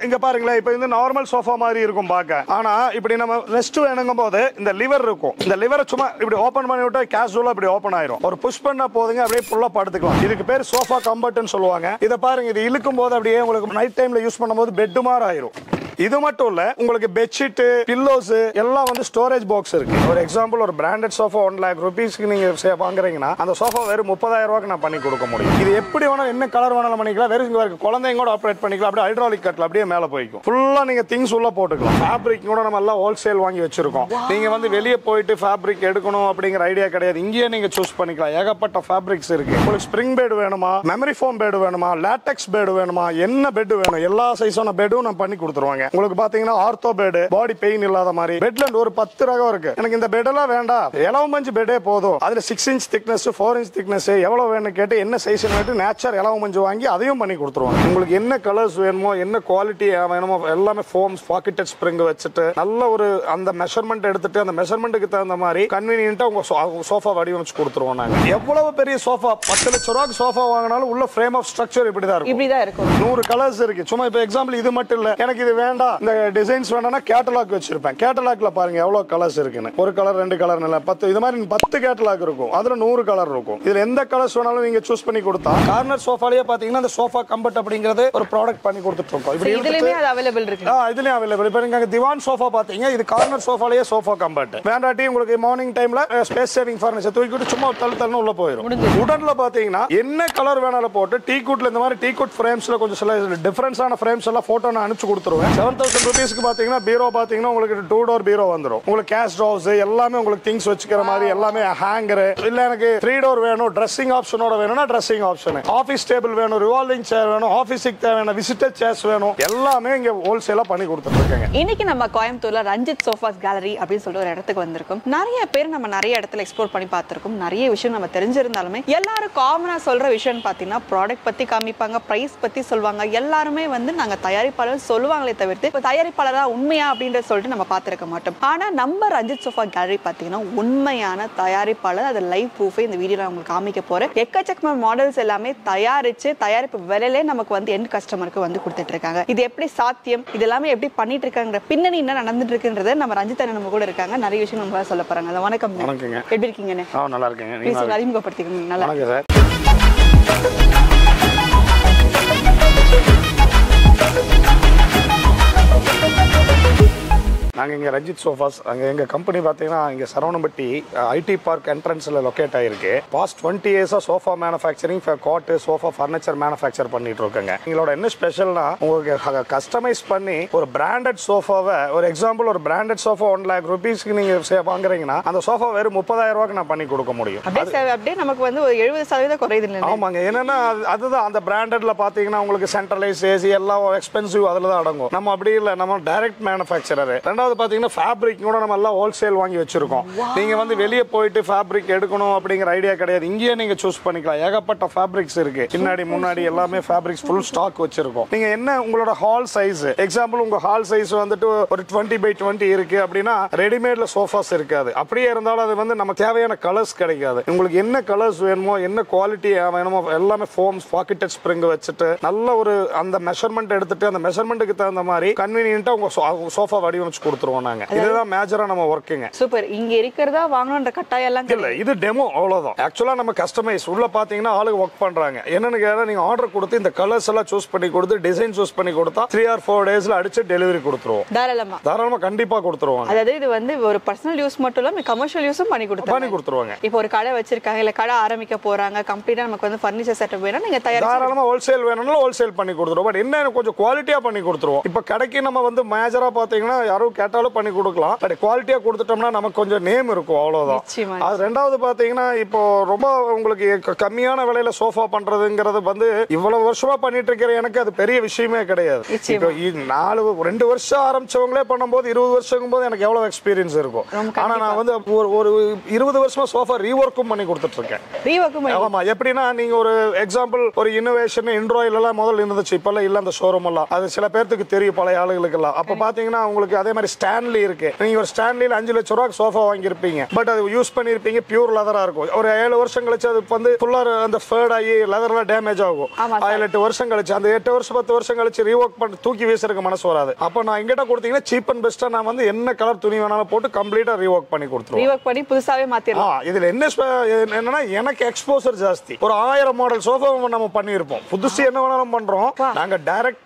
இங்க பாருங்களேன், இப்போ இந்த நார்மல் சோஃபா மாதிரி இருக்கும் பாக்க. ஆனா இப்படி நம்ம ரெஸ்ட் வேணுங்கும் போது இந்த லிவர் இருக்கும். இந்த லிவரை சும்மா இப்படி ஓபன் பண்ணி விட்டா கேஷுவலா இப்படி ஓபன் ஆயிரும். ஒரு புஷ் பண்ணா போதுங்க, அப்படியே ஃபுல்லா படுத்துக்கலாம். இதுக்கு பேர் சோஃபா கம்ஃபர்ட்னு சொல்லுவாங்க. இத பாருங்க, இது இழுக்கும் போது அப்படியே உங்களுக்கு நைட் டைம்ல யூஸ் பண்ணும்போது பெட் மாதிரி ஆயிரும். இது மட்டும் இல்ல, உங்களுக்கு பெட்ஷீட், பில்லோஸ் எல்லாம் வந்து ஸ்டோரேஜ் பாக்ஸ் இருக்கு. ஒரு எக்ஸாம்பிள், ஒரு பிராண்டட் சோஃபா 1 lakh rupeesக்கு நீங்க வாங்குறீங்கன்னா அந்த சோஃபா வெறும் 30,000 ரூபாய்க்கு நான் பண்ணி கொடுக்க முடியும். இது எப்படி வேணாலும் என்ன கலர் வேணாலும் பண்ணிக்கலாம். வெறும் இங்க இருக்கு, குழந்தைங்க கூட ஆப்ரேட் பண்ணிக்கலாம். அப்படியே ஹைட்ராலிக் கட்ல அப்படியே மேல போய்க்கும். ஃபுல்லா நீங்க திங்ஸ் உள்ள போட்டுக்கலாம். ஃபேப்ரிக் கூட நம்ம எல்லாம் ஹோல்சேல் வாங்கி வச்சிருக்கோம். நீங்க வந்து வெளியே போயிட்டு ஃபேப்ரிக் எடுக்கணும் அப்படிங்கிற ஐடியா கிடையாது. இங்கேயே நீங்க சூஸ் பண்ணிக்கலாம். ஏகப்பட்ட ஃபேப்ரிக்ஸ் இருக்கு. உங்களுக்கு ஸ்ப்ரிங் பெட் வேணுமா, மெமரி ஃபோம் பெட் வேணுமா, லேட்டெக்ஸ் பெட் வேணுமா, என்ன பெட் வேணும், எல்லா சைஸான பெட்டும் நான் பண்ணி கொடுத்துருவாங்க. உங்களுக்கு பாத்தீங்கன்னா ஆர்த்தோ பெட், பாடி பெயின் இல்லாத மாதிரி பெட்ல ஒரு 10 ரகம் இருக்கு. எனக்கு இந்த பெட் எல்லாம் வேண்டாம், இலவம் மஞ்சு பெட்டே போதும், அதுல 6 inch thickness 4 inch thickness எவ்வளவு வேணும் கேட்டு என்ன சைஸ் வேணும் நேச்சர் இலவம் மஞ்சு வாங்கி அதையும் பண்ணி கொடுத்துருவாங்க. உங்களுக்கு என்ன கலர்ஸ் வேணுமோ, என்ன குவாலிட்டி வேணுமோ எல்லாமே ஃபோம்ஸ், பாக்கெட்டட் ஸ்ப்ரிங் வச்சுட்டு நல்ல ஒரு அந்த மெஷர்மெண்ட் எடுத்துட்டு அந்த மெஷர்மெண்ட்டுக்கு தகுந்த மாதிரி கன்வீனியன்ட்டா உங்க சோஃபா வடிவமைச்சு கொடுத்துருவோம். நாங்க எவ்வளவு பெரிய சோஃபா, 10 லட்சம் ரூபாய்க்கு சோஃபா வாங்கினாலும் உள்ள ஃப்ரேம் ஆஃப் ஸ்ட்ரக்சர் இப்படிதான் இருக்கும். 100 கலர்ஸ் இருக்கு. சும்மா இப்ப எக்ஸாம்பிள் இது மட்டும் இல்ல, எனக்கு இது வேண்டாம், இந்த டிசைன்ஸ் வேண்டாம்னா கேட்டலாக் வச்சிருப்பேன். கேட்டலாக்ல பாருங்க எவ்வளவு கலர்ஸ் இருக்குன்னு. ஒரு கலர் 2 கலர் 10 இது மாதிரி 10 கேட்டலாக் இருக்கும். அதுல 100 கலர் இருக்கும். இதுல எந்த கலர்ஸ் வேணாலும் நீங்க சூஸ் பண்ணி கொடுத்தா கார்னர் சோஃபாலயே பாத்தீங்கன்னா அந்த சோஃபா கம்ஃபர்ட் அப்படிங்கறது ஒரு ப்ராடக்ட் பண்ணி கொடுத்துட்டு இருக்கோம். இப்படி இதுலயே அது அவேilable இருக்கு. இதுலயே அவேilable. இப்போ நீங்க திவான் சோஃபா பாத்தீங்க, இது கார்னர் சோஃபாலயே சோஃபா கம்ஃபர்ட். வேண்டாட்டி உங்களுக்கு மார்னிங் டைம்ல ஸ்பேஸ் சேவிங் ஃபர்னிச்சர் தூக்கிட்டு சும்மா தள்ளு உள்ள போயிடும். உடன்ல பாத்தீங்கன்னா என்ன கலர் வேணாலும் போட்டு டீ குட்ல இந்த மாதிரி டீ குட் ஃப்ரேம்ஸ்ல கொஞ்சம் சில டிஃபரன்ஸான ஃப்ரேம்ஸ் எல்லாம் போட்டோ நான் அனுப்பிச்சு கொடுத்துருவேன். 7,000 rupeesக்கு பாத்தீங்கன்னா பீரோ பாத்தீங்கன்னா உங்களுக்கு 2 door பீரோ வந்துரும். உங்களுக்கு கேஷ் ட்ராவ்ஸ் எல்லாமே உங்களுக்கு திங்ஸ் வச்சுக்கிற மாதிரி எல்லாமே ஹேங்கர் இல்ல எனக்கு 3 door வேணும், ட்ரெஸ்ஸிங் ஆப்ஷனோட வேணும்னா ட்ரெஸ்ஸிங் ஆப்ஷன், ஆபீஸ் டேபிள் வேணும், ரிவால்விங் சேர் வேணும், ஆபீஸ்க்கு தேவையான விசிட்டர் சேர்ஸ் வேணும், எல்லாமே இங்க ஹோல்சேலா பண்ணி கொடுத்துட்டு இருக்காங்க. இன்னைக்கு நம்ம கோயம்புத்தூர்ல ரஞ்சித் சோஃபாஸ் கேலரி அப்படின்னு சொல்லிட்டு ஒரு இடத்துக்கு வந்திருக்கோம். நிறைய பேர் நம்ம நிறைய இடத்துல எக்ஸ்ப்ளோர் பண்ணி பார்த்திருக்கோம். நிறைய விஷயம் நம்ம தெரிஞ்சிருந்தாலுமே எல்லாரும் காமனா சொல்ற விஷயம் பாத்தீங்கன்னா ப்ராடக்ட் பத்தி காமிப்பாங்க, பிரைஸ் பத்தி சொல்லுவாங்க. எல்லாருமே வந்து நாங்க தயாரிப்பாளர் சொல்லுவாங்களே தவிர்த்து தயாரிப்பாளரா உண்மையா அப்படின்ற சொல்லிட்டு நம்ம பார்த்திருக்க மாட்டோம். ஆனா நம்ம ரஞ்சித் சோஃபா கேலரி பாத்தீங்கன்னா உண்மையான தயாரிப்பாளர். அது லைவ் ப்ரூஃபே இந்த வீடியோல உங்களுக்கு காமிக்க போறேன். எக்கச்சக்கமான மாடல்ஸ் எல்லாமே தயாரிச்சு தயாரிப்பு விலையிலே நமக்கு வந்து எண்ட் கஸ்டமருக்கு வந்து கொடுத்துட்டு இருக்காங்க. இது எப்படி சாத்தியம், இது எல்லாமே எப்படி பண்ணிட்டு இருக்காங்க, பின்னணி என்ன நடந்துட்டு இருக்குன்றத நம்ம ரஞ்சித் அண்ணன் நம்ம கூட இருக்காங்க. நிறைய விஷயம் நம்ம சொல்ல போறாங்க. வணக்கம். எப்படி இருக்கீங்க? நல்லா இருக்கேன். அறிமுகப்படுத்திக்கணும். நல்லா நாங்கள் இங்கே ரஞ்சித் சோஃபாஸ், அங்கே எங்கள் கம்பெனி பார்த்தீங்கன்னா இங்கே சரவணம்பட்டி ஐடி பார்க் என்ட்ரன்ஸில் லொக்கேட் ஆகிருக்கு. பாஸ்ட் 20 years சோஃபா மேனுஃபேக்சரிங், காட்டு சோஃபா ஃபர்னிச்சர் மேனுஃபேக்சர் பண்ணிட்டு இருக்காங்க. எங்களோட என்ன ஸ்பெஷல்னா உங்களுக்கு கஸ்டமைஸ் பண்ணி ஒரு பிராண்டட் சோஃபாவை, ஒரு எக்ஸாம்பிள் ஒரு பிராண்டட் சோஃபா 1 lakh rupeesக்கு நீங்கள் வாங்குறீங்கன்னா அந்த சோஃபா வெறும் 30,000 ரூபாய்க்கு நான் பண்ணி கொடுக்க முடியும். அப்படியே நமக்கு வந்து 70% குறையுது. ஆமாங்க. என்னன்னா அதுதான் அந்த பிராண்டட்ல பார்த்தீங்கன்னா உங்களுக்கு சென்ட்ரலைஸ் ஏசி எல்லாம் எக்ஸ்பென்சிவ் அதில் தான் அடங்கும். நம்ம அப்படி இல்லை, நம்ம டைரக்ட் மேனுஃபேக்சரர். பாத்தீங்கன்னா ஃபேப்ரிக் கூட நம்ம எல்லாம் ஹோல்சேல் வாங்கி வச்சிருக்கோம். நீங்க வந்து வெளியே போயிட்டு ஃபேப்ரிக் எடுக்கணும் அப்படிங்கிற ஐடியா கிடையாது. இங்கேயே நீங்க சூஸ் பண்ணிக்கலாம். ஏகப்பட்ட ஃபேப்ரிக்ஸ் இருக்கு. பின்னாடி முன்னாடி எல்லாமே ஃபேப்ரிக்ஸ் ஃபுல் ஸ்டாக் வச்சிருக்கோம். நீங்க என்ன உங்களோட ஹால் சைஸ், எக்ஸாம்பிள் உங்க ஹால் சைஸ் வந்துட்டு ஒரு 20x20 இருக்கு அப்படின்னா ரெடிமேட்ல சோஃபாஸ் இருக்காது. அப்படியே இருந்தாலும் அது வந்து நமக்கு தேவையான கலர்ஸ் கிடைக்காது. உங்களுக்கு என்ன கலர்ஸ் வேணுமோ, என்ன குவாலிட்டி வேணுமோ எல்லாமே ஃபோம்ஸ், பாக்கெட்டட் ஸ்ப்ரிங் வச்சுட்டு நல்ல ஒரு அந்த மெஷர்மெண்ட் எடுத்துட்டு அந்த மெஷர்மெண்ட்டுக்கு தகுந்த மாதிரி கன்வீனியன்ட்டா உங்க சோஃபா வடிவமைச்சு கொடுத்துருவோம். இதுதான் மேஜரா நம்ம வர்க்கிங். சூப்பர். இங்க இருக்கிறதா வாங்கணும்ன்ற கட்டாயம் எல்லாம் இல்ல, இது டெமோ அவ்வளவுதான். ஆக்சுவலா நம்ம கஸ்டமைஸ் உள்ள பாத்தீங்கன்னா ஆளுங்க வர்க் பண்றாங்க. என்னன்னு கேட்டா நீங்க ஆர்டர் கொடுத்து இந்த கலர்ஸ் எல்லாம் சூஸ் பண்ணி கொடுத்து டிசைன் சூஸ் பண்ணி கொடுத்தா 3 or 4 daysல அடிச்சு டெலிவரி கொடுத்துருவோம். தாராளமா கண்டிப்பா கொடுத்துருவாங்க. அதாவது இது வந்து ஒரு பர்சனல் யூஸ் மட்டும் இல்ல, கமர்ஷியல் யூஸும் பண்ணி கொடுத்துருவாங்க. இப்போ ஒரு கடை வச்சிருக்காங்க, இல்ல கடை ஆரம்பிக்க போறாங்க, கம்ப்ளீட்டா நமக்கு வந்து ஃபர்னிச்சர் செட்டப் வேணும், நீங்க தாராளமா ஹோல்சேல் வேணும்னா ஹோல்சேல் பண்ணி கொடுத்துருவோம். பட் என்ன கொஞ்சம் குவாலிட்டியா பண்ணி கொடுத்துருவோம். இப்ப கடைக்கு நம்ம வந்து மேஜரா பாத்தீங்கன்னா யாரும் கேட்டாலும் பண்ணி கொடுக்கலாம். பட் குவாலிட்டியா கொடுத்துட்டோம்னா நமக்கு கொஞ்சம் நேம் இருக்கும், அவ்வளவுதான். அது ரெண்டாவது பாத்தீங்கன்னா இப்போ ரொம்ப உங்களுக்கு கம்மியான விலையில சோஃபா பண்றதுங்கிறது வந்து இவ்வளவு வருஷமா பண்ணிட்டு இருக்கிற எனக்கு அது பெரிய விஷயமே கிடையாது. இப்போ 2 வருஷம் ஆரம்பிச்சவங்களே பண்ணும்போது 20 வருஷம் போது எனக்கு எவ்வளவு எக்ஸ்பீரியன்ஸ் இருக்கும். ஆனா நான் வந்து ஒரு 20 வருஷமா சோஃபா ரீவொர்க்கும் பண்ணி கொடுத்துட்டு இருக்கேன். ஆமா. எப்படின்னா நீங்க ஒரு எக்ஸாம்பிள் ஒரு இன்னோவேஷன் இன்ட்ரோயில் எல்லாம் முதல்ல இருந்துச்சு, இப்ப இல்ல அந்த ஷோரூம் எல்லாம். அது சில பேருக்கு தெரியும், பழைய ஆளுகளுக்கு எல்லாம். அப்ப பாத்தீங்கன்னா உங்களுக்கு அதே மாதிரி ஸ்டான்லி இருக்கு. நீங்க ஒரு ஸ்டான்லில 5 லட்சம் ரூபாய்க்கு சோஃபா வாங்கியிருப்பீங்க. பட் அது யூஸ் பண்ணிருப்பீங்க, பியூர் லெதரா இருக்கும். ஒரு 7 வருஷம் கழிச்சு அது வந்து ஃபுல்லா அந்த ஃபேட் ஆகி லெதர்ல டேமேஜ் ஆகும். 7-8 வருஷம் கழிச்சு, அந்த 8 வருஷம் 10 வருஷம் கழிச்சு ரீவொர்க் பண்ணி தூக்கி வீசறதுக்கு மனசு வராது. அப்ப நான் எங்கிட்ட கொடுத்தீங்கன்னா சீப் அண்ட் பெஸ்டா நான் வந்து என்ன கலர் துணி வேணாலும் போட்டு கம்ப்ளீட்டா ரீவொர்க் பண்ணி கொடுத்துருவோம். ரீவொர்க் பண்ணி புதுசாவே மாத்திரலாம். இதுல என்னன்னா எனக்கு எக்ஸ்போசர் ஜாஸ்தி. ஒரு 1000 மாடல் சோஃபா நம்ம பண்ணிருப்போம். புதுசு என்ன வேணாலும் பண்றோம். நாங்க டைரக்ட்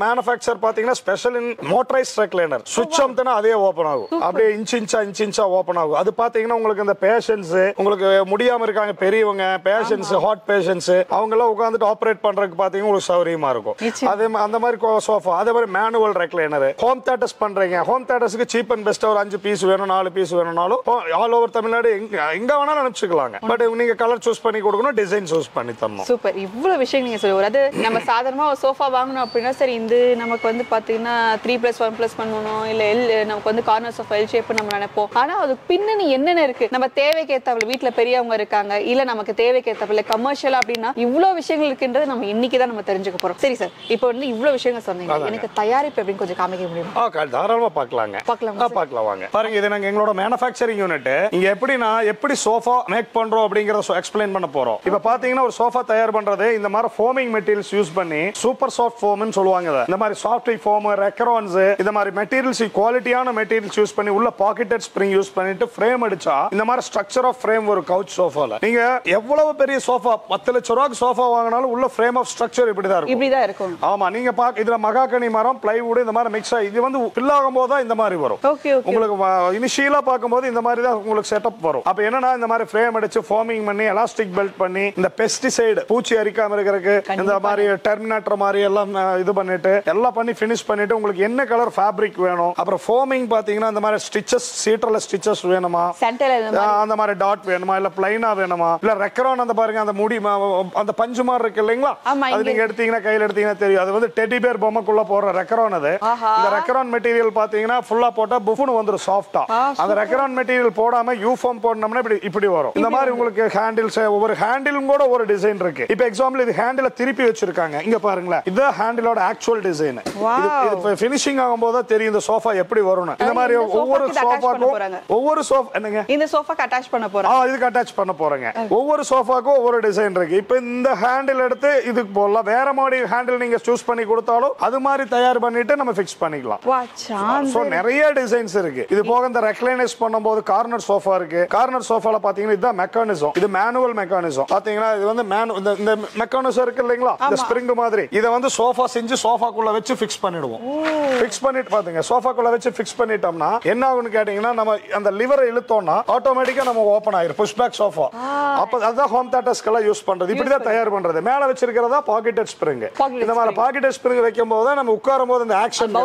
மேனுஃபேக்சர் பாத்தீங்கன்னா ஸ்பெஷல் இன் மோட்டரைஸ்ட் ரெக்லைனர். சுவிட்ச் அமுத்தினா அதே ஓபன் ஆகும். அப்படியே இன்ச் ஓபன் ஆகும். அது பாத்தீங்கன்னா உங்களுக்கு இந்த பேஷன்ஸ், உங்களுக்கு முடியாம இருக்காங்க பெரியவங்க, பேஷன்ஸ், ஹார்ட் பேஷன்ஸ், அவங்க எல்லாம் உட்கார்ந்துட்டு ஆபரேட் பண்றதுக்கு பாத்தீங்கன்னா உங்களுக்கு சௌரியமா இருக்கும். அதே அந்த மாதிரி சோஃபா, அதே மாதிரி மேனுவல் ரெக்லைனர். ஹோம் தியேட்டர்ஸ் பண்றீங்க, ஹோம் தியேட்டர்ஸ்க்கு சீப் அண்ட் பெஸ்ட் ஒரு 5 பீஸ் வேணும், 4 பீஸ் வேணும்னாலும் ஆல் ஓவர் தமிழ்நாடு எங்க வேணாலும் அனுப்பிச்சுக்கலாங்க. பட் நீங்க கலர் சூஸ் பண்ணி கொடுக்கணும், டிசைன் சூஸ் பண்ணி தரணும். சூப்பர். இவ்வளவு விஷயம் நீங்க சொல்லுங்க. அது நம்ம சாதாரணமா ஒரு சோஃபா வாங்கணும் அப்படின்னா சரி, இந்த நமக்கு வந்து பாத்தீங்கன்னா 3+1+ பண்ணணும், இல்ல நமக்கு வந்து கார்னர்ஸ் ஆஃப் எல் ஷேப் நம்ம நினைப்போம். ஆனா அது பின்னணி என்னென்ன இருக்கு, நம்ம தேவைக்கு ஏத்தாப்புல வீட்டுல பெரியவங்க இருக்காங்க, இல்ல நமக்கு தேவைக்கு ஏத்தாப்புல கமர்ஷியலா அப்படின்னா இவ்வளவு விஷயங்கள் இருக்குன்றது நம்ம இன்னைக்கு தான் நம்ம தெரிஞ்சுக்க போறோம். சரி சார், இப்போ வந்து இவ்வளவு விஷயங்கள் சொன்னீங்க, எனக்கு தயாரிப்பு அப்படின்னு கொஞ்சம் காமிக்க முடியுமா? தாராளமா பார்க்கலாம் வாங்க. பாருங்க, இது நாங்க எங்களோட மேனுஃபேக்சரிங் யூனிட். இங்க எப்படி சோஃபா மேக் பண்றோம் அப்படிங்கறத எக்ஸ்பிளைன் பண்ண போறோம். இப்ப பாத்தீங்கன்னா ஒரு சோஃபா தயார் பண்றது இந்த மாதிரி ஃபோமிங் மெட்டீரியல்ஸ் யூஸ் பண்ணி சூப்பர் சாஃப்ட் ஃபோம்னு சொல்லுவாங்க. இந்த மாதிரி சாஃப்ட் ஃபோம், ரெக்கரான்ஸ், இந்த மாதிரி மெட்டீரியல்ஸ், குவாலிட்டியான மெட்டீரியல்ஸ் யூஸ் பண்ணி உள்ள பாக்கெட்டட் ஸ்ப்ரிங் யூஸ் பண்ணிட்டு ஃப்ரேம் அடிச்சா இந்த மாதிரி ஸ்ட்ரக்சர் ஆஃப் ஃப்ரேம் ஒரு கவுச் சோஃபால. நீங்க எவ்வளவு பெரிய சோஃபா 10 லட்சம் ரூபாய்க்கு சோஃபா வாங்கினாலும் உள்ள ஃப்ரேம் ஆஃப் ஸ்ட்ரக்சர் இப்படிதான் இருக்கும். ஆமா, நீங்க இதுல மகாகனி மரம், பிளைவுட் இந்த மாதிரி மிக்ஸ் ஆகி இது வந்து ஃபில் ஆகும்போது தான் இந்த மாதிரி வரும். உங்களுக்கு இனிஷியலா பார்க்கும்போது இந்த மாதிரி தான் உங்களுக்கு செட்டப் வரும். அப்ப என்னன்னா இந்த மாதிரி ஃப்ரேம் அடிச்சு ஃபோமிங் பண்ணி எலாஸ்டிக் பெல்ட் பண்ணி இந்த பெஸ்டிசைடு பூச்சி அரிக்காம இருக்கிறதுக்கு இந்த மாதிரி டெர்மினேட்டர் மாதிரி எல்லாம் இது பண்ணிட்டு எல்லாம் பண்ணி ஃபினிஷ் பண்ணிட்டு உங்களுக்கு என்ன கலர் ஃபேப்ரிக் வேணும், அப்புறம் ஃபோமிங் பாத்தீங்கன்னா இந்த மாதிரி ஸ்டிச்சஸ், சீட்டர்ல ஸ்டிச்சஸ் வேணுமா, அந்த மாதிரி டாட் வேணுமா, இல்ல பிளைனா வேணுமா, இல்ல ரெக்கரான் அந்த பாருங்க அந்த முடி அந்த பஞ்சு மாதிரி இருக்கு இல்லைங்களா, அது நீங்க எடுத்தீங்கன்னா கையில எடுத்தீங்கன்னா தெரியும். அது வந்து டெடி பேர் பொம்மைக்குள்ள போடுற ரெக்கரான். அது இந்த ரெக்கரான் மெட்டீரியல் பாத்தீங்கன்னா ஃபுல்லா போட்டா புஃப்னு வந்துரும் சாஃப்ட்டா. அந்த ரெக்கரான் மெட்டீரியல் போடாம யூஃபார்ம் போடணும்னா இப்படி வரும். இந்த மாதிரி உங்களுக்கு ஹேண்டில்ஸ், ஒவ்வொரு ஹேண்டிலும் கூட ஒரு டிசைன் இருக்கு. இப்போ எக்ஸாம்பிள் இது ஹேண்டில திருப்பி வச்சிருக்காங்க. இங்க பாருங்களேன், இது ஹேண்டிலோட ஆக்சுவல் டிசைன். இது ஃபினிஷிங் ஆகும்போது தான் தெரியும் இந்த சோஃபா எப்படி வரும்னு. இந்த மாதிரி ஒவ்வொரு சோஃபாக்கும் இந்த சோஃபாக்கு அட்டாச் பண்ண போறோம். இதுக்கு அட்டாச் பண்ண போறேங்க. ஒவ்வொரு சோஃபாக்கும் ஒவ்வொரு டிசைன் இருக்கு. இப்போ இந்த ஹேண்டில் எடுத்து இதுக்கு போடலாம். வேற மாதிரி ஹேண்டில் நீங்க சூஸ் பண்ணி கொடுத்தாலும் அது மாதிரி தயார் பண்ணிட்டு நம்ம ஃபிக்ஸ் பண்ணிக்கலாம். சோ நிறைய டிசைன்ஸ் இருக்கு. இது போக இந்த ரெக்லைனர்ஸ் பண்ணும்போது கார்னர் சோஃபா இருக்கு. கார்னர் சோஃபால பாத்தீங்கன்னா இதுதான் மெக்கானிசம். இது மேனுவல் மெக்கானிசம். பாத்தீங்கன்னா இது வந்து இந்த மெக்கானிசம் இருக்கு இல்லைங்களா, இந்த ஸ்ப்ரிங் மாதிரி. இத வந்து சோஃபா செஞ்சு சோஃபாக்குள்ள வச்சு ஃபிக்ஸ் பண்ணிடுவோம். ஃபிக்ஸ் பண்ணிட்டு பாத்தீங்க சோஃபாக்குள்ள வச்சு ஃபிக்ஸ் பண்ணிட்டோம்னா என்ன ஆகும்னு கேட்டீங்கன்னா, நம்ம அந்த லிவரை இழுத்தோம்னா ஆட்டோமேட்டிக்கா நம்ம ஓபன் ஆயிரும். Push back sofa. அப்ப அதுதான் ஹோம் தியேட்டர்ஸ்க்கெல்லாம் யூஸ் பண்றது. இப்படிதான் தயார் பண்றது. மேல வச்சிருக்கிறதா பாக்கெட்டட் ஸ்ப்ரிங். இந்த மாதிரி பாக்கெட்டட் ஸ்ப்ரிங் வைக்கும் போது நம்ம உட்காரும் போது அந்த ஆக்ஷன்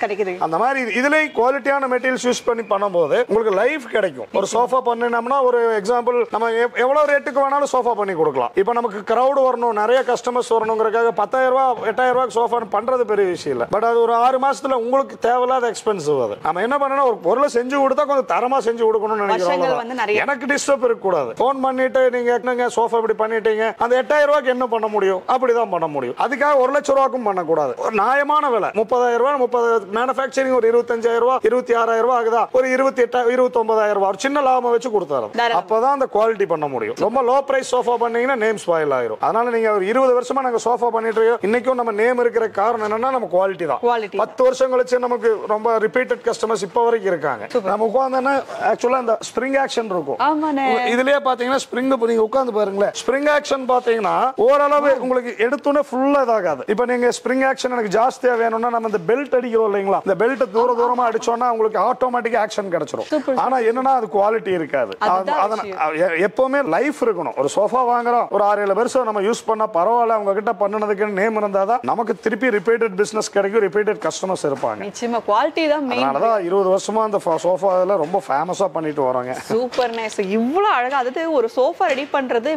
கிடைக்குது. அந்த மாதிரி இதுலயே குவாலிட்டியான மெட்டீரியல்ஸ் யூஸ் பண்ணி பண்ணும்போது உங்களுக்கு லைஃப் கிடைக்கும். ஒரு சோஃபா பண்ணினோம்னா ஒரு எக்ஸாம்பிள் நம்ம எவ்வளவு ரேட்டுக்கு வேணாலும் சோஃபா பண்ணி கொடுக்கலாம். இப்போ நமக்கு கிரவுட் வரணும், நிறைய கஸ்டமர்ஸ் வரணுங்கிறதுக்காக 10,000 ரூபாய் 8,000 ரூபாய்க்கு சோஃபா பண்றது பெரிய விஷயம் இல்ல. பட் அது ஒரு 6 மாசத்துல உங்களுக்கு தேவையில்லாத எக்ஸ்பென்சிவ். அது நம்ம என்ன பண்ணணும், ஒரு பொருளை செஞ்சு கொடுத்தா கொஞ்சம் தரமா செஞ்சு கொடுக்கணும்னு நினைக்கிறோம். எனக்கு டிஸ்டர்ப் இருக்க கூடாது. போன் பண்ணிட்டு நீங்க என்னங்க சோஃபா இப்படி பண்ணிட்டீங்க, அந்த 8,000 ரூபாய்க்கு என்ன பண்ண முடியும், அப்படிதான் பண்ண முடியும். அதுக்காக 1 லட்சம் ரூபாய்க்கும் பண்ணக்கூடாது. ஒரு நியாயமான விலை 30,000 ரூபாய், 30 மேனுஃபேக்சரிங் ஒரு 25,000 ரூபாய் 26,000 ரூபாய் ஆகுதா, ஒரு 28,000 29,000 ரூபாய் சின்ன லாபம் வச்சு கொடுத்தாரு. அப்பதான் அந்த குவாலிட்டி பண்ண முடியும். ரொம்ப லோ பிரைஸ் சோஃபா பண்ணீங்கன்னா நேம் ஸ்பாயில் ஆயிரும். அதனால நீங்க ஒரு 20 வருஷமா நாங்க சோஃபா பண்ணிட்டு இருக்கோம். இன்னைக்கும் நம்ம நேம் இருக்கிற காரணம் என்னன்னா நம்ம குவாலிட்டி தான். 10 வருஷம் கழிச்சு நமக்கு ரொம்ப ரிப்பீட்டட் கஸ்டமர்ஸ் இப்ப வரைக்கும் இருக்காங்க. நம்ம உட்கார்ந்தா ஆக்சுவலா இந்த ஸ்ப்ரிங் ஆக்ஷன் இருக்கும். இதுலயே பாத்தீங்கன்னா ஸ்ப்ரிங் நீங்க உட்கார்ந்து பாருங்களேன், ஸ்ப்ரிங் ஆக்ஷன் பாத்தீங்கன்னா ஓரளவு உங்களுக்கு எடுத்தோன்னே ஃபுல்லா இதாகாது. இப்ப நீங்க ஸ்ப்ரிங் ஆக்ஷன் எனக்கு ஜாஸ்தியா வேணும்னா நம்ம இந்த பெல்ட் அடிக்கிறோம் இல்லைங்களா, இந்த பெல்ட் தூரமா அடிச்சோம்னா உங்களுக்கு ஆட்டோமேட்டிக் ஆக்ஷன் கிடைச்சிடும். ஆனா என்னன்னா அது குவாலிட்டி இருக்காது. எப்பவுமே லைஃப் இருக்கணும். ஒரு சோஃபா வாங்குறோம், ஒரு 6-7 வருஷம் நம்ம யூஸ் பண்ணா பரவாயில்ல, அவங்க கிட்ட பண்ணனதுக்கு நேம் இருந்தாதான் நமக்கு திருப்பி ரிப்பீட்டட் பிசினஸ் கிடைக்கும், ரிப்பீட்டட் கஸ்டமர்ஸ் இருப்பாங்க. நிச்சயமா குவாலிட்டி தான் மெயின். அதனால 20 வருஷமா அந்த சோஃபால ரொம்ப ஃபேமஸா பண்ணிட்டு வராங்க. Super nice. இவ்வளவு அழகா, அதாவது ஒரு சோஃபா ரெடி பண்றது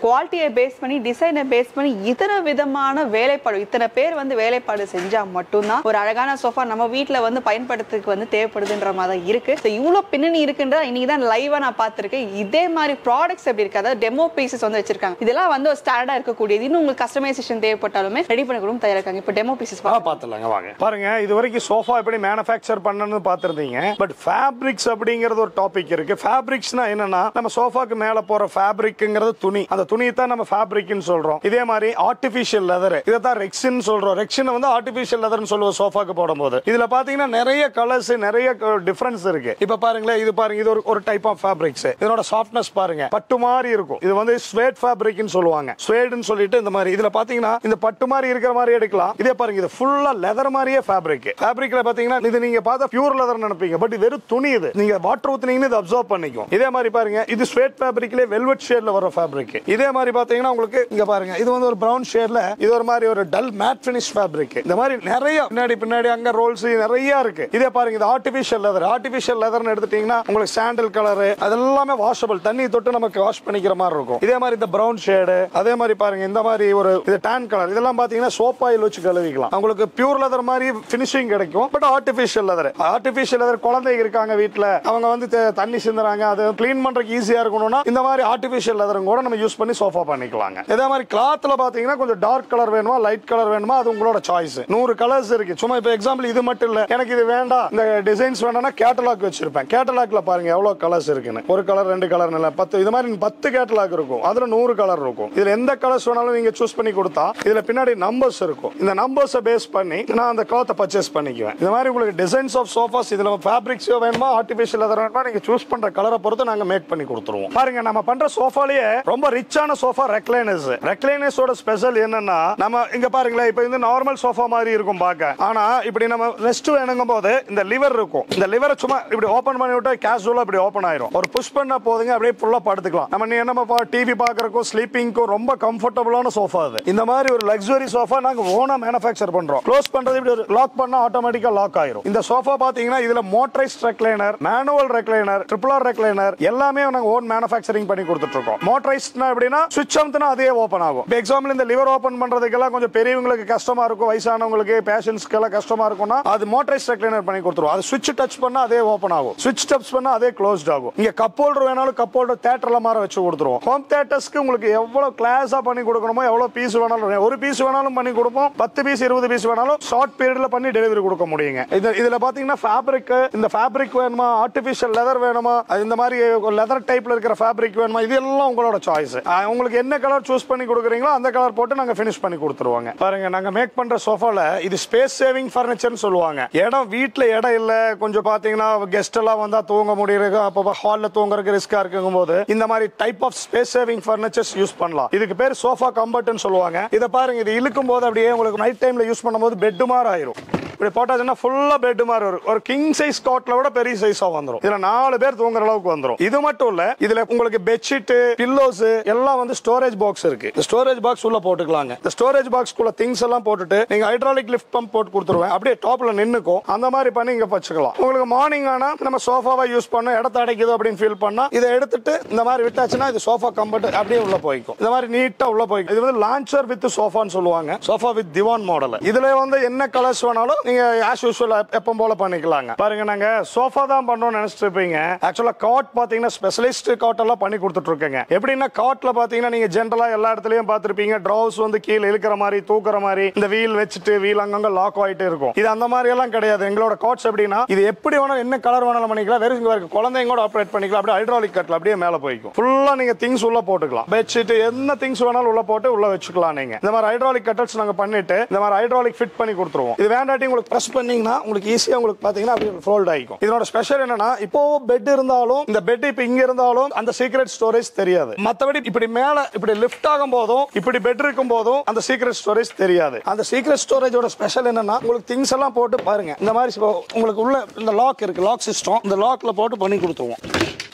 குவாலிட்டியை பேஸ் பண்ணி, டிசைனை பேஸ் பண்ணி இத்தனை விதமான வேலைப்பாடு, இத்தனை பேர் வந்து வேலைப்பாடு செஞ்சா மட்டும்தான் ஒரு அழகான சோஃபா நம்ம வீட்டுல வந்து பயன்படுத்துறதுக்கு வந்து தேவைப்படுதுன்ற மாதிரி இருக்கு. இவ்வளவு பின்னணி இருக்குன்ற இன்னைக்கு தான் லைவா நான் பார்த்திருக்கேன். இதே மாதிரி ப்ராடக்ட்ஸ் எப்படி இருக்கு, அதாவது டெமோ பீசஸ் வந்து வச்சிருக்காங்க. இதெல்லாம் வந்து ஒரு ஸ்டாண்டர்டா இருக்கக்கூடியது. இன்னும் உங்களுக்கு கஸ்டமைசேஷன் தேவைப்பட்டாலுமே ரெடி பண்ணி கொடுக்கும் தயாரா இருக்காங்க. இப்போ டெமோ பீசஸ் பார்த்துலாங்க வாங்க. பாருங்க, இது வரைக்கும் சோஃபா எப்படி மேனுஃபேக்சர் பண்ணணும்னு பார்த்துருந்தீங்க. பட் ஃபேப்ரிக்ஸ் அப்படிங்கிறது ஒரு டாபிக் இருக்கு. ஃபேப்ரிக்ஸ்னா என்னன்னா நம்ம சோஃபாக்கு மேல போற ஃபேப்ரிக்ங்கிறது துணி. அந்த துணியை தான் நம்ம ஃபேப்ரிக்னு சொல்றோம். இதே மாதிரி ஆர்டிஃபிஷியல் லெதர், இதை தான் ரெக்ஸின் சொல்றோம். ரெக்ஸின் வந்து ஆர்டிஃபிஷியல் லெதர்னு சொல்லுவோம் சோஃபாக்கு போடும்போது. இதுல பாத்தீங்கன்னா நிறைய கலர்ஸ், நிறைய டிஃபரன்ஸ் இருக்கு. இப்ப பாருங்களேன், இது பாருங்க, இது ஒரு டைப் ஆஃப் ஃபேப்ரிக்ஸ். இதோட சாஃப்ட்னஸ் பாருங்க, பட்டு மாதிரி இருக்கும். இது வந்து ஸ்வேட் ஃபேப்ரிக்னு சொல்லுவாங்க. ஸ்வேட்னு சொல்லிட்டு இந்த மாதிரி இதுல பாத்தீங்கன்னா இந்த பட்டு மாதிரி இருக்கிற மாதிரி எடுக்கலாம். இதே பாருங்க, இது ஃபுல்லா லெதர் மாதிரியே ஃபேப்ரிக். ஃபேப்ரிக்ல பாத்தீங்கன்னா இது நீங்க பார்த்தா பியூர் லெதர் நினைப்பீங்க, பட் இது வெறும் துணி. இது நீங்க வாட்டர் ஊத்துனீங்கன்னா இது அப்சர்வ் பண்ணிக்கும். இதே மாதிரி பாருங்க, இது ஸ்வேட் ஃபேப்ரிக்ல வெல்வெட் ஷேட்ல வர ஃபேப்ரிக். இதே மாதிரி பாத்தீங்கன்னா உங்களுக்கு இங்க பாருங்க, இது வந்து ஒரு பிரவுன் ஷேட்ல, இது ஒரு மாதிரி ஒரு டல் மேட் ஃபினிஷ் ஃபேப்ரிக். இந்த மாதிரி நிறைய பின்னாடி அங்க ரோல்ஸ் நிறைய இருக்கு. இதே பாருங்க, இது ஆர்டிஃபிஷியல் லெதர். ஆர்டிஃபிஷியல் லெதர்னு எடுத்துட்டீங்கன்னா உங்களுக்கு சாண்டல் கலர், அதெல்லாமே வாஷபிள், தண்ணி தொட்டு நமக்கு வாஷ் பண்ணிக்கிற மாதிரி இருக்கும். இதே மாதிரி இந்த பிரவுன் ஷேடு, அதே மாதிரி பாருங்க இந்த மாதிரி ஒரு இது டான் கலர், இதெல்லாம் பாத்தீங்கன்னா சோப் ஆயில் வச்சு கழுவிக்கலாம். உங்களுக்கு பியூர் லெதர் மாதிரி ஃபினிஷிங் கிடைக்கும். பட் ஆர்டிஃபிஷியல் லெதர் குழந்தைங்க இருக்காங்க வீட்ல, அவங்க வந்து தண்ணி சிந்துறாங்க, அது க்ளீன் பண்றதுக்கு ஈஸியா இருக்கணும்னா இந்த மாதிரி ஆர்டிஃபிஷியல் லெதர் கூட நம்ம யூஸ் பண்ணி சோஃபா பண்ணிக்கலாங்க. இதே மாதிரி கிளாத்ல பாத்தீங்கன்னா கொஞ்சம் டார்க் கலர் வேணுமா, லைட் கலர் வேணுமா, அது உங்களோட சாய்ஸ். 100 கலர்ஸ் இருக்கு. சும்மா இப்ப எக்ஸாம்பிள் இது மட்டும் இல்ல, எனக்கு இது வேண்டாம், இந்த டிசைன்ஸ் வேண்டாம்னா கேட்டலாக் வச்சிருப்பேன். கேட்டலாக்ல பாருங்க எவ்வளவு கலர்ஸ் இருக்குன்னு. ஒரு கலர், 2 கலர், 10, இது மாதிரி 10 கேட்டலாக் இருக்கும். அதுல 100 கலர் இருக்கும். இதுல எந்த கலர்ஸ் வேணாலும் நீங்க சூஸ் பண்ணி கொடுத்தா இதுல பின்னாடி நம்பர்ஸ் இருக்கும். இந்த நம்பர்ஸை பேஸ் பண்ணி நான் அந்த கிளாத்தை பர்ச்சேஸ் பண்ணிக்குவேன். இந்த மாதிரி உங்களுக்கு டிசைன்ஸ் ஆஃப் சோஃபாஸ், இதுல ஃபேப்ரிக்ஸ் வேணுமா, ஆர்டிஃபிஷியல் லெதர் வேணுமா, நீங்க சூஸ் பண்ற கலரை பொறுத்து நாங்க மேக் பண்ணி கொடுத்துருவோம். பாருங்க, நம்ம பண்ற சோஃபாலயே ரொம்ப ரிச்சான சோஃபா ரெக்லைனர்ஸ். ரெக்லைனர்ஸோட ஸ்பெஷல் என்னன்னா, நம்ம இங்க பாருங்களேன், இப்போ இந்த நார்மல் சோஃபா மாதிரி இருக்கும் பார்க்க. ஆனா இப்படி நம்ம ரெஸ்ட் வேணுங்கும் போது இந்த லிவர் இருக்கும். இந்த லிவரை சும்மா இப்படி ஓபன் பண்ணி விட்டா கேஷுவலா இப்படி ஓபன் ஆயிரும். ஒரு புஷ் பண்ணா போதுங்க, அப்படியே ஃபுல்லா படுத்துக்கலாம். நம்ம என்ன டிவி பாக்குறதுக்கும் ஸ்லீப்பிங்க்கும் ரொம்ப கம்ஃபர்டபுளான சோஃபா இது. இந்த மாதிரி ஒரு லக்ஸரி சோஃபா நாங்க ஓனா மேனுஃபேக்சர் பண்றோம். க்ளோஸ் பண்றது இப்படி லாக் பண்ணா ஆட்டோமேட்டிக்கா லாக் ஆயிரும். இந்த சோஃபா பாத்தீங்கன்னா இதுல motorized recliner, manual recliner, triple R recliner எல்லாமே நாங்க ஓன் மேனுஃபேக்சரிங் பண்ணி கொடுத்துட்டு இருக்கோம். மோட்டரைஸ்ட்னா எப்படின்னா சுவிட்ச் அமுத்தினா அதே ஓபன் ஆகும். இப்போ எக்ஸாம்பிள் இந்த லிவர் ஓபன் பண்றதுக்கெல்லாம் கொஞ்சம் பெரியவங்களுக்கு கஷ்டமா இருக்கும், வயசானவங்களுக்கு பேஷண்ட்ஸ்க்கு எல்லாம் கஷ்டமா இருக்கும்னா அது மோட்டரைஸ்ட் ரெக்லைனர் பண்ணி கொடுத்துருவோம். அது சுவிட்ச் டச் பண்ணா அதே ஓபன் ஆகும், சுவிட்ச் டச் பண்ணா அதே க்ளோஸ்ட் ஆகும். இங்க கப் ஹோல்டர் வேணாலும் கப் ஹோல்டர் தியேட்டர்ல மாதிரி வச்சு கொடுத்துருவோம். ஹோம் தியேட்டர்ஸ்க்கு உங்களுக்கு எவ்வளவு கிளாஸா பண்ணி கொடுக்கணுமோ, எவ்வளவு பீஸ் வேணாலும், ஒரு பீஸ் வேணாலும் பண்ணி கொடுப்போம், 10 பீஸ் 20 பீஸ் வேணாலும் ஷார்ட் பீரியட்ல பண்ணி டெலிவரி கொடுக்க முடியுங்க. இதுல பாத்தீங்கன்னா ஃபேப்ரிக், இந்த ஃபேப்ரிக் வேணுமா, ஆர்டிஃபிஷியல் லெதர் வேணுமா, இந்த மாதிரி லெதர் டைப்ல இருக்கிற ஃபேப்ரிக் வேணுமா, இதெல்லாம் உங்களோட சாய்ஸ். உங்களுக்கு என்ன கலர் சூஸ் பண்ணி கொடுக்குறீங்களோ அந்த கலர் போட்டு நாங்க ஃபினிஷ் பண்ணி கொடுத்துருவாங்க. பாருங்க, நாங்க மேக் பண்ற சோஃபால இது ஸ்பேஸ் சேவிங் ஃபர்னிச்சர்னு சொல்லுவாங்க. இடம் வீட்ல இடம் இல்ல, கொஞ்சம் பாத்தீங்கன்னா கெஸ்ட் எல்லாம் வந்தா தூங்க முடியறது, அப்ப ஹால்ல தூங்குறதுக்கு ரிஸ்கா இருக்குங்கும் போது இந்த மாதிரி type of space saving furnitures use பண்ணலாம். இதுக்கு பேர் சோஃபா கம்பர்ட்னு சொல்லுவாங்க. இத பாருங்க, இது இழுக்கும் போது அப்படியே உங்களுக்கு நைட் டைம்ல யூஸ் பண்ணும்போது பெட் மாதிரி ஆயிரும். இப்படி போட்டாச்சுன்னா ஃபுல்லா பெட் மாதிரி வரும். ஒரு கிங் சைஸ் காட்ல விட பெரிய சைஸா வந்துரும். இதுல 4 பேர் தூங்குற அளவுக்கு வந்துரும். இது மட்டும் இல்ல, இதுல உங்களுக்கு பெட்ஷீட், பில்லோஸ் எல்லாம் வந்து ஸ்டோரேஜ் பாக்ஸ் இருக்கு. இந்த ஸ்டோரேஜ் பாக்ஸ் உள்ள போட்டுக்கலாங்க. இந்த ஸ்டோரேஜ் பாக்ஸ் குள்ள திங்ஸ் எல்லாம் போட்டுட்டு நீங்க ஹைட்ராலிக் லிஃப்ட் பம்ப் போட்டு கொடுத்துருவேன், அப்படியே டாப்ல நின்னுக்கும். அந்த மாதிரி பண்ணி இங்க வச்சுக்கலாம். உங்களுக்கு மார்னிங் ஆனா நம்ம சோஃபாவை யூஸ் பண்ண இடத்த அடைக்குது அப்படின்னு ஃபீல் பண்ணா இதை எடுத்துட்டு இந்த மாதிரி விட்டாச்சுன்னா இது சோஃபா கம்பர்ட் அப்படியே உள்ள போய்க்கும். இந்த மாதிரி நீட்டா உள்ள போய்க்கும். இது வந்து லான்ச்சர் வித் சோஃபான்னு சொல்லுவாங்க. Sofa with divan model. இதுல வந்து என்ன கலர்ஸ் வேணாலும் நீங்க as usual எப்பவும் போல பண்ணிக்கலாங்க. பாருங்க, நாங்க சோஃபா தான் பண்றோம்னு நினைச்சிட்டு இருப்பீங்க. ஆக்சுவலா காட் பாத்தீங்கன்னா ஸ்பெஷலிஸ்ட் காட் எல்லாம் பண்ணி கொடுத்துட்டு இருக்கேங்க. எப்படின்னா காட்ல பாத்தீங்கன்னா நீங்க ஜென்ரலா எல்லா இடத்துலயும் பாத்திருப்பீங்க, ட்ரவுஸ் வந்து கீழே இழுக்கிற மாதிரி, தூக்குற மாதிரி, இந்த வீல் வச்சுட்டு வீல் அங்கங்க லாக் ஆயிட்டு இருக்கும். இது அந்த மாதிரி எல்லாம் கிடையாது. எங்களோட காட்ஸ் எப்படின்னா இது எப்படி வேணாலும் என்ன கலர் வேணாலும் பண்ணிக்கலாம். வெறும் குழந்தைங்க கூட ஆப்ரேட் பண்ணிக்கலாம். அப்படியே ஹைட்ராலிக் கட்ல அப்படியே மேல போய்க்கும். ஃபுல்லா நீங்க திங்ஸ் உள்ள போட்டுக்கலாம். பெட்ஷீட் என்ன திங்ஸ் வேணாலும் உள்ள போட்டு உள்ள வச்சுக்கலாம். நீங்க இந்த மாதிரி ஹைட்ராலிக் கட்டல்ஸ் நாங்க பண்ணிட்டு இந்த மாதிரி ஹைட்ராலிக் ஃபிட் பண்ணி கொடுத்துருவோம். இது வேண்டாட்டி உங்களுக்கு பிரஸ் பண்ணீங்கன்னா உங்களுக்கு ஈஸியா உங்களுக்கு பாத்தீங்கன்னா அப்படியே ஃபோல்ட் ஆயிக்கும். இதோட ஸ்பெஷல் என்னன்னா, இப்போ பெட் இருந்தாலும் இந்த பெட் இப்ப இங்க இருந்தாலும் அந்த சீக்ரெட் ஸ்டோரேஜ் தெரியாது. மத்தபடி இப்படி மேல இப்படி லிஃப்ட் ஆகும் போதும் இப்படி பெட் இருக்கும் போதும் அந்த சீக்ரெட் ஸ்டோரேஜ் தெரியாது. அந்த சீக்ரெட் ஸ்டோரேஜோட ஸ்பெஷல் என்னன்னா, உங்களுக்கு திங்ஸ் எல்லாம் போட்டு பாருங்க, இந்த மாதிரி உங்களுக்கு உள்ள இந்த லாக் இருக்கு, லாக் சிஸ்டம், இந்த லாக்ல போட்டு பண்ணி கொடுத்துருவோம்.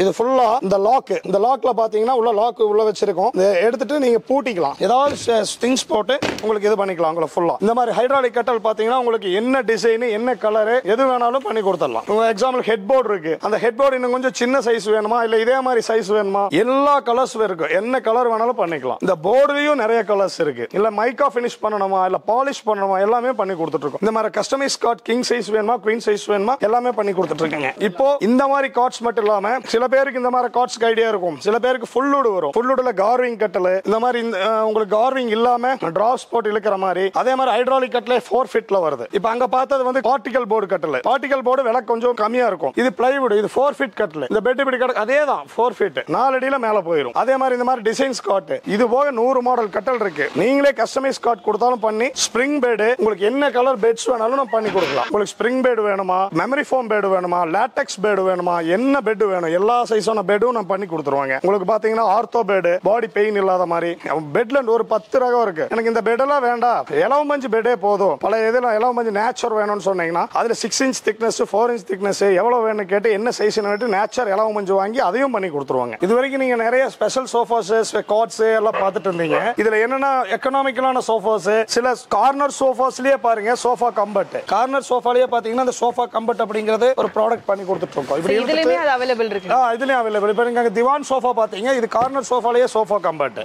இது ஃபுல்லா இந்த லாக்ல பாத்தீங்கன்னா உள்ள லாக் உள்ள வச்சிருக்கோம். இதை எடுத்துட்டு நீங்க பூட்டிக்கலாம். ஏதாவது திங்ஸ் போட்டு உங்களுக்கு இது பண்ணிக்கலாம். உங்களுக்கு ஃபுல்லா இந்த மாதிரி ஹைட்ராலிக் கட்டல் பாத்தீங்கன்னா உங்களுக்கு என்ன டிசைன், என்ன கலர், எது வேணாலும் பண்ணி கொடுத்துடலாம். எக்ஸாம்பிள் ஹெட் போர்டு இருக்கு. அந்த ஹெட் போர்டு இன்னும் கொஞ்சம் சின்ன சைஸ் வேணுமா, இல்ல இதே மாதிரி சைஸ் வேணுமா, எல்லா கலர்ஸ் இருக்கு. என்ன கலர் வேணாலும் பண்ணிக்கலாம். இந்த போர்டுலயும் நிறைய கலர்ஸ் இருக்கு. இல்ல மைக்கா ஃபினிஷ் பண்ணணுமா, இல்ல பாலிஷ் பண்ணணுமா, எல்லாமே பண்ணி கொடுத்துட்டு இருக்கோம். இந்த மாதிரி கஸ்டமைஸ் கார்ட் கிங் சைஸ் வேணுமா, குவீன் சைஸ் வேணுமா, எல்லாமே பண்ணி கொடுத்துட்டு இருக்கேங்க. இப்போ இந்த மாதிரி கார்ட்ஸ் மட்டும் இல்லாம சில சில பேருக்கு இந்த மாதிரி காட்ஸ்க்கு ஐடியா இருக்கும், சில பேருக்கு ஃபுல்லுட் வரும். ஃபுல்லுட்ல கார்விங் கட்டல் இந்த மாதிரி உங்களுக்கு கார்விங் இல்லாம டிராப்ஸ் போட்டு இழுக்கிற மாதிரி. அதே மாதிரி ஹைட்ராலிக் கட்டல 4 ஃபீட்ல வருது. இப்போ அங்க பார்த்தது வந்து பார்ட்டிகல் போர்டு கட்டல். பார்ட்டிகல் போர்டு விலை கொஞ்சம் கம்மியா இருக்கும். இது பிளைவுட், இது 4 ஃபீட் கட்டல். இந்த பெட் இப்படி கிடக்கு, அதே தான் 4 ஃபீட், 4 அடியில மேல போயிடும். அதே மாதிரி இந்த மாதிரி டிசைன்ஸ் காட் இது போக 100 மாடல் கட்டல் இருக்கு. நீங்களே கஸ்டமைஸ் காட் கொடுத்தாலும் பண்ணி ஸ்ப்ரிங் பெட் உங்களுக்கு என்ன கலர் பெட்ஸ் வேணாலும் நம்ம பண்ணி கொடுக்கலாம். உங்களுக்கு ஸ்ப்ரிங் பெட் வேணுமா, மெமரி ஃபோம் பெட் வேணுமா, லேட்டெக்ஸ் பெட் வேணுமா, என்ன பெட் வேணும் எல்லா சைஸான பெட்டும் நம்ம பண்ணி கொடுத்துருவாங்க. உங்களுக்கு பாத்தீங்கன்னா ஆர்த்தோ பெட், பாடி பெயின் இல்லாத மாதிரி பெட்ல ஒரு 10 ரகம் இருக்கு. எனக்கு இந்த பெட் எல்லாம் வேண்டாம், இலவம் மஞ்சு பெட்டே போதும், பல இதெல்லாம் இலவம் மஞ்சு நேச்சர் வேணும்னு சொன்னீங்கன்னா அதுல 6 இன்ச் திக்னஸ் 4 இன்ச் திக்னஸ் எவ்வளவு வேணும்னு கேட்டு என்ன சைஸ் நேச்சர் இலவம் மஞ்சு வாங்கி அதையும் பண்ணி கொடுத்துருவாங்க. இது வரைக்கும் நீங்க நிறைய ஸ்பெஷல் சோஃபாஸ் காட்ஸ் எல்லாம் பார்த்துட்டு இருந்தீங்க. இதுல என்னன்னா எக்கனாமிக்கலான சோஃபாஸ், சில கார்னர் சோஃபாஸ்லயே பாருங்க சோஃபா கம்பர்ட். கார்னர் சோஃபாலயே பாத்தீங்கன்னா அந்த சோஃபா கம்பர்ட் அப்படிங்கிறது ஒரு ப்ராடக்ட் பண்ணி கொடுத்துட்டு இருக்கோம். இப்படி இதுலயே அது அவேலபிள் இருக்கு. இதுலயும் அவேலபிள். இப்போ நீங்க திவான் சோஃபா பாத்தீங்க, இது கார்னர் சோஃபாலயே சோஃபா கம்பர்ட்.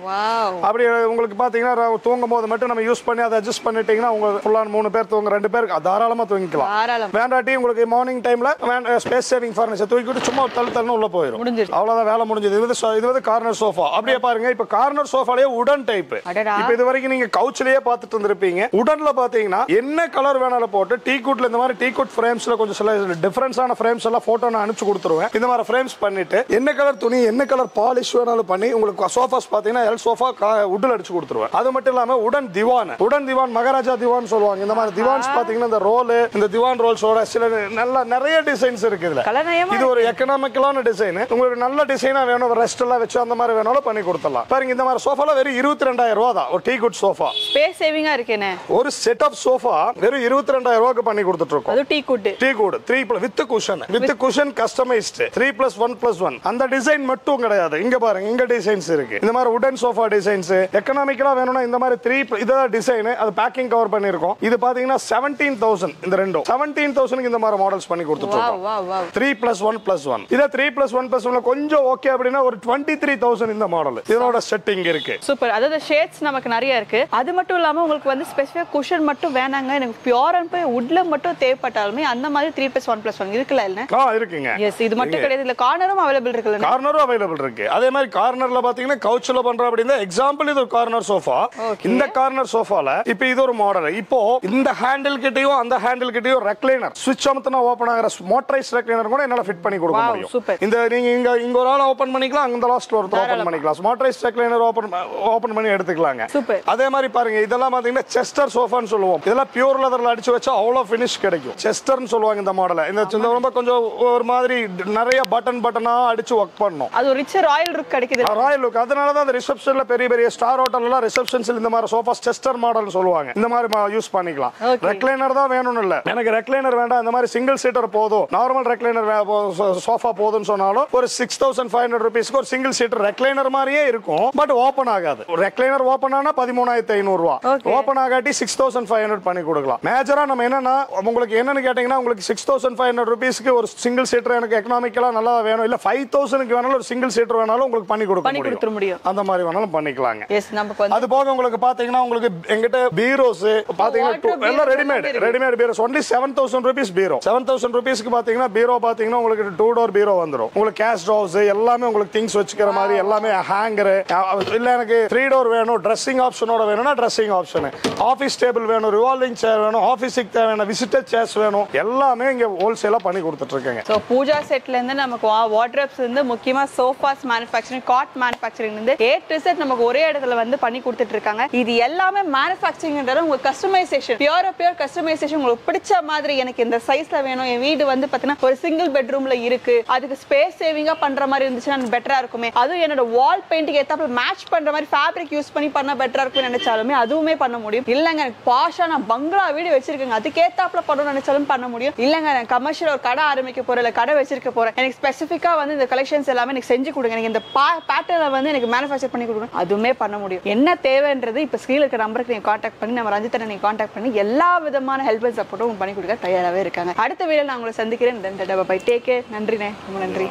அப்படி உங்களுக்கு பாத்தீங்கன்னா தூங்கும் போது மட்டும் நம்ம யூஸ் பண்ணி அதை அட்ஜஸ்ட் பண்ணிட்டீங்கன்னா உங்க ஃபுல்லா 3 பேர் தூங்க 2 பேர் தாராளமா தூங்கிக்கலாம். வேண்டாட்டி உங்களுக்கு மார்னிங் டைம்ல ஸ்பேஸ் சேவிங் ஃபர்னிச்சர் தூக்கிட்டு சும்மா தள்ளு உள்ள போயிடும். அவ்வளவுதான் வேலை முடிஞ்சது. இது வந்து கார்னர் சோஃபா. அப்படியே பாருங்க, இப்ப கார்னர் சோஃபாலயே உடன் டைப். இப்ப இது வரைக்கும் நீங்க கவுச்லயே பார்த்துட்டு இருந்திருப்பீங்க. உடன்ல பாத்தீங்கன்னா என்ன கலர் வேணாலும் போட்டு டீ குட்ல இந்த மாதிரி டீ குட் ஃப்ரேம்ஸ்ல கொஞ்சம் சில டிஃபரன்ஸான ஃப்ரேம்ஸ் எல்லாம் போட்டோ நான் அனுப்பிச்சு கொடுத்துருவேன். இந்த மாதிரி ஃப்ரேம்ஸ் பண்ணிட்டு என்ன கலர் துணி என்ன கலர் பாலிஷ் வேணாலும் பண்ணி உங்களுக்கு சோஃபாஸ் பாத்தீங்கன்னா எல் சோஃபா உட்ல அடிச்சு கொடுத்துருவேன். அது மட்டும் இல்லாம உடன் திவான் மகாராஜா திவான் சொல்லுவாங்க. இந்த மாதிரி திவான்ஸ் பாத்தீங்கன்னா இந்த ரோல், இந்த திவான் ரோல்ஸோட சில நிறைய டிசைன்ஸ் இருக்கு. இது ஒரு எக்கனாமிக்கலான டிசைன். உங்களுக்கு நல்ல டிசைனா வேணும், ரெஸ்ட் எல்லாம் வச்சு அந்த மாதிரி வேணாலும் பண்ணி கொடுத்துடலாம். பாருங்க இந்த மாதிரி சோஃபால வெறும் 22,000 ரூபாய் தான் ஒரு டீ குட் சோஃபா. ஸ்பேஸ் சேவிங்கா இருக்கேனே. ஒரு செட் ஆஃப் சோஃபா வெறும் 22,000 ரூபாய்க்கு பண்ணி கொடுத்துட்டு இருக்கோம். அது tea good 3 with cushion customised 3+1+1. அந்த டிசைன் மட்டும் கிடையாது. இங்க பாருங்க, இங்க டிசைன்ஸ் இருக்கு. இந்த மாதிரி உடன் சோஃபா டிசைன்ஸ் எக்கனாமிக்கலா வேணும்னா இந்த மாதிரி 3 இதான் டிசைன். அது பேக்கிங் கவர் பண்ணிருக்கோம். இது பாத்தீங்கன்னா 17,000. இந்த ரெண்டும் 17,000க்கு இந்த மாதிரி மாடல்ஸ் பண்ணி கொடுத்துட்டு இருக்கோம். 3+1+1. இத 3+1+1 கொஞ்சம் ஓகே அப்படினா ஒரு 23,000 இந்த மாடல். இதோட செட்டிங் இருக்கு. சூப்பர். அதாவது ஷேட்ஸ் நமக்கு நிறைய இருக்கு. அது மட்டும் இல்லாம உங்களுக்கு வந்து ஸ்பெசிஃபிக் குஷன் மட்டும் வேணாங்க, எனக்கு பியூர் அண்ட் வுட்ல மட்டும் தேவைப்பட்டாலுமே அந்த மாதிரி 3+1+1 இருக்குல இல்ல? இருக்குங்க. எஸ், இது மட்டும் கிடையாது. இல்ல கார்னரும் அவேலபிள் இருக்குல்ல? கார்னரும் அவேலபிள் இருக்கு. அதே மாதிரி கார்னர்ல பாத்தீங்கன்னா கவுச்ல பண்ற அப்படினா எக்ஸாம்பிள் இது ஒரு கார்னர் சோஃபா. இந்த கார்னர் சோஃபால இப்போ இது ஒரு மாடல். இப்போ இந்த ஹேண்டில் கிட்டயும் அந்த ஹேண்டில் கிட்டயும் ரெக்லைனர் ஸ்விட்ச் அமுத்துனா ஓபன் ஆகுற மோட்டரைஸ் ரெக்லைனர் கூட என்னால ஃபிட் பண்ணி கொடுக்க முடியும். இந்த நீங்க இங்க ஒரு ஆள் ஓபன் பண்ணிக்கலாம், அங்க லாஸ்ட்ல ஒரு ஓபன் பண்ணிக்கலாம். மோட்டரைஸ் ரெக்லைனர் ஓபன் பண்ணி எடுத்துக்கலாங்க. அதே மாதிரி பாருங்க, இதெல்லாம் பாத்தீங்கன்னா செஸ்டர் சோஃபான்னு சொல்லுவோம். இதெல்லாம் பியூர் லெதர்ல அடிச்சு வச்சா அவ்வளவு ஃபினிஷ் கிடைக்கும். செஸ்டர்னு சொல்லுவாங்க இந்த மாடலை. இந்த ரொம்ப கொஞ்சம் ஒரு மாதிரி நிறைய பட்டனா அடிச்சு ஒர்க் பண்ணனும். அது ஒரு ரிச் ராயல் லுக் கிடைக்குது. Royal look. அதனால தான் அந்த ரிசெப்ஷன்ல பெரிய ஸ்டார் ஹோட்டல்ல ரிசெப்ஷன்ஸ்ல இந்த மாதிரி சோஃபா செஸ்டர் மாடல்னு சொல்லுவாங்க. இந்த மாதிரி யூஸ் பண்ணிக்கலாம். ரெக்லைனர் தான் வேணும்னு இல்ல, எனக்கு ரெக்லைனர் வேண்டாம், இந்த மாதிரி சிங்கிள் சீட்டர் போதும், நார்மல் ரெக்லைனர் சோஃபா போதும்னு சொன்னாலும் ஒரு 6,500 ரூபீஸ்க்கு ஒரு சிங்கிள் சீட்டர் ரெக்லைனர் மாதிரியே இருக்கும். பட் ஓபன் ஆகாது. ரெக்லைனர் ஓபன் ஆனா 13,500 ரூபாய், ஓபன் ஆகாட்டி 6,500 பண்ணி கொடுக்கலாம். மேஜரா நம்ம என்னன்னா உங்களுக்கு என்னன்னு கேட்டீங்கன்னா உங்களுக்கு 6,500 ரூபீஸ்க்கு ஒரு சிங்கிள் சீட்டர் எனக்கு எக்கனாமிக்கலா நல்லா வேணும், இல்ல 5,000க்கு வேணாலும் ஒரு சிங்கிள் சீட்டர் வேணாலும் உங்களுக்கு பண்ணி கொடுக்க முடியும். அந்த மாதிரி வேணாலும் பண்ணிக்கலாங்க. அது போக உங்களுக்கு பாத்தீங்கன்னா உங்களுக்கு எங்கிட்ட பீரோஸ் பாத்தீங்கன்னா எல்லாம் ரெடிமேட் பீரோஸ் only 7,000 rupees பீரோ. 7,000 ரூபீஸ்க்கு பாத்தீங்கன்னா பீரோ பாத்தீங்கன்னா உங்களுக்கு 2 டோர் பீரோ வந்துரும். உங்களுக்கு கேஷ் ட்ராவர்ஸ் எல்லாமே உங்களுக்கு திங்ஸ் வச்சுக்கிற மாதிரி எல்லாமே ஹேங்கர், இல்ல எனக்கு 3 டோர் வேணும், ட்ரெஸ்ஸிங் ஆப்ஷனோட வேணும்னா ட்ரெஸ்ஸிங் ஆப்ஷன், ஆபீஸ் டேபிள் வேணும், ரிவால்விங் சேர் வேணும், ஆபீஸ்க்கு தேவையான விசிட்டர் சேர்ஸ் வேணும், எல்லாமே இங்க ஹோல்சேலா பண்ணி கொடுத்துட்டு இருக்காங்க. சோ பூஜா செட்ல இருந்து நமக்கு வார்ட்ரோப்ஸ் இருந்து முக்கியமா சோஃபாஸ் மேனுஃபேக்சரிங், காட் மேனுஃபேக்சரிங் இருந்து A to Z நமக்கு ஒரே இடத்துல வந்து பண்ணி கொடுத்துட்டு இருக்காங்க. இது எல்லாமே மேனுஃபேக்சரிங்ன்றது உங்க கஸ்டமைசேஷன், பியூர் கஸ்டமைசேஷன். உங்களுக்கு பிடிச்ச மாதிரி எனக்கு இந்த சைஸ்ல வேணும், என் வீடு வந்து பாத்தீங்கன்னா ஒரு சிங்கிள் பெட்ரூம்ல இருக்கு, அதுக்கு ஸ்பேஸ் சேவிங்கா பண்ற மாதிரி இருந்துச்சுன்னா பெட்டரா இருக்குமே, அதுவும் என்னோட வால் பெயிண்டிங் ஏத்தாப்புல மேட்ச் பண்ற மாதிரி ஃபேப்ரிக் யூஸ் பண்ணி பண்ணா பெட்டரா இருக்கும்னு நினைச்சாலுமே அதுவுமே பண்ண முடியும். இல்லங்க எனக்கு பாஷா நான் பங்களா வீடு வச்சிருக்கேங்க, அதுக்கு ஏத்தாப்புல பண்ணணும்னு நினைச்சாலும் பண்ண முடியும். இல்லங்க நான் கமர்ஷியல் ஒரு கடை ஆரம்பிக்க போறேன், இல்ல கடை வச்சிருக்க போறேன், எனக்கு ஸ்பெசிஃபிக்கா வந்து இந்த கலெக்ஷன்ஸ் எல்லாமே எனக்கு செஞ்சு கொடுங்க, எனக்கு இந்த பேட்டர்ல வந்து எனக்கு மேனுஃபேக்சர் பண்ணி கொடுங்க, அதுவுமே பண்ண முடியும். என்ன தேவைன்றது இப்ப ஸ்கிரீன்ல இருக்க நம்பருக்கு நீங்க கான்டாக்ட் பண்ணி நம்ம ரஞ்சித் நீங்க கான்டாக்ட் பண்ணி எல்லா விதமான ஹெல்ப் அண்ட் சப்போர்ட்டும் பண்ணி கொடுக்க தயாராகவே இருக்காங்க. அடுத்த வீடியோல நான் உங்களை சந்திக்கிறேன். Take care. நன்றிண்ணே, ரொம்ப நன்றி.